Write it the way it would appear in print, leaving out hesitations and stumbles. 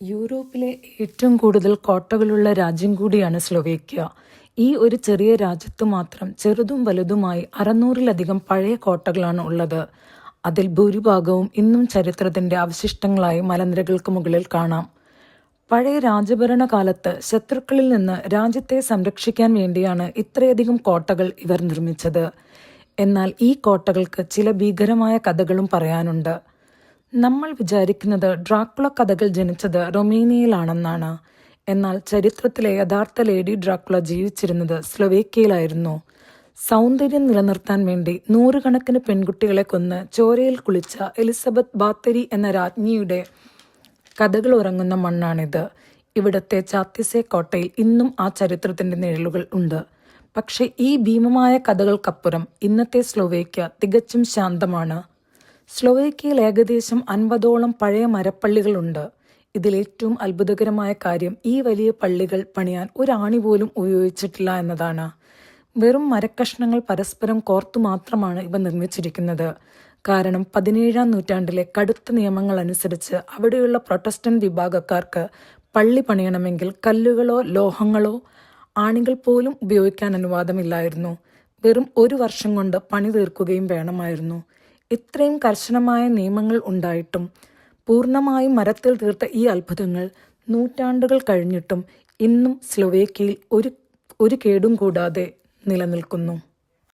യൂറോപ്പിലെ ഏറ്റവും കൂടുതൽ കോട്ടകളുള്ള രാജ്യം കൂടിയാണ് സ്ലൊവേക്യ. ഈ ഒരു ചെറിയ രാജ്യത്തു മാത്രം ചെറുതും വലുതുമായി 600-ലധികം പഴയ കോട്ടകളാണ് ഉള്ളത്. അതിൽ ഭൂരിഭാഗവും ഇന്നും ചരിത്രത്തിന്റെ അവശിഷ്ടങ്ങളായി മലനിരകൾക്ക് മുകളിൽ കാണാം. പഴയ രാജഭരണ കാലത്ത് ശത്രുക്കളിൽ നിന്ന് രാജ്യത്തെ സംരക്ഷിക്കാൻ വേണ്ടിയാണ് ഇത്രയധികം കോട്ടകൾ ഇവർ നിർമ്മിച്ചത്. എന്നാൽ ഈ കോട്ടകൾക്ക് ചില ഭീകരമായ കഥകളും പറയാനുണ്ട്. നമ്മൾ വിചാരിക്കുന്നത് ഡ്രാക്കുള കഥകൾ ജനിച്ചത് റൊമേനിയയിലാണെന്നാണ്. എന്നാൽ ചരിത്രത്തിലെ യഥാർത്ഥ ലേഡി ഡ്രാക്കുള ജീവിച്ചിരുന്നത് സ്ലൊവേക്യയിലായിരുന്നു. സൗന്ദര്യം നിലനിർത്താൻ വേണ്ടി നൂറുകണക്കിന് പെൺകുട്ടികളെ കൊന്ന് ചോരയിൽ കുളിച്ച എലിസബത്ത് ബാത്തരി എന്ന രാജ്ഞിയുടെ കഥകൾ ഉറങ്ങുന്ന മണ്ണാണിത്. ഇവിടത്തെ ചാത്തിസെ കോട്ടയിൽ ഇന്നും ആ ചരിത്രത്തിന്റെ നിഴലുകൾ ഉണ്ട്. പക്ഷെ ഈ ഭീമമായ കഥകൾക്കപ്പുറം ഇന്നത്തെ സ്ലൊവേക്യ തികച്ചും ശാന്തമാണ്. സ്ലൊവേക്യയിൽ ഏകദേശം 50ഓളം പഴയ മരപ്പള്ളികളുണ്ട്. ഇതിലേറ്റവും അത്ഭുതകരമായ കാര്യം ഈ വലിയ പള്ളികൾ പണിയാൻ ഒരാണി പോലും ഉപയോഗിച്ചിട്ടില്ല എന്നതാണ്. വെറും മരക്കഷ്ണങ്ങൾ പരസ്പരം കോർത്തു മാത്രമാണ് ഇവ നിർമ്മിച്ചിരിക്കുന്നത്. കാരണം 17-ാം നൂറ്റാണ്ടിലെ കടുത്ത നിയമങ്ങൾ അനുസരിച്ച് അവിടെയുള്ള പ്രൊട്ടസ്റ്റന്റ് വിഭാഗക്കാർക്ക് പള്ളി പണിയണമെങ്കിൽ കല്ലുകളോ ലോഹങ്ങളോ ആണികൾ പോലും ഉപയോഗിക്കാൻ അനുവാദമില്ലായിരുന്നു. വെറും 1 വർഷം കൊണ്ട് പണി തീർക്കുകയും വേണമായിരുന്നു. ഇത്രയും കർശനമായ നിയമങ്ങൾ ഉണ്ടായിട്ടും പൂർണ്ണമായും മരത്തിൽ തീർത്ത ഈ അത്ഭുതങ്ങൾ നൂറ്റാണ്ടുകൾ കഴിഞ്ഞിട്ടും ഇന്നും സ്ലൊവേക്യയിൽ ഒരു കേടും കൂടാതെ നിലനിൽക്കുന്നു.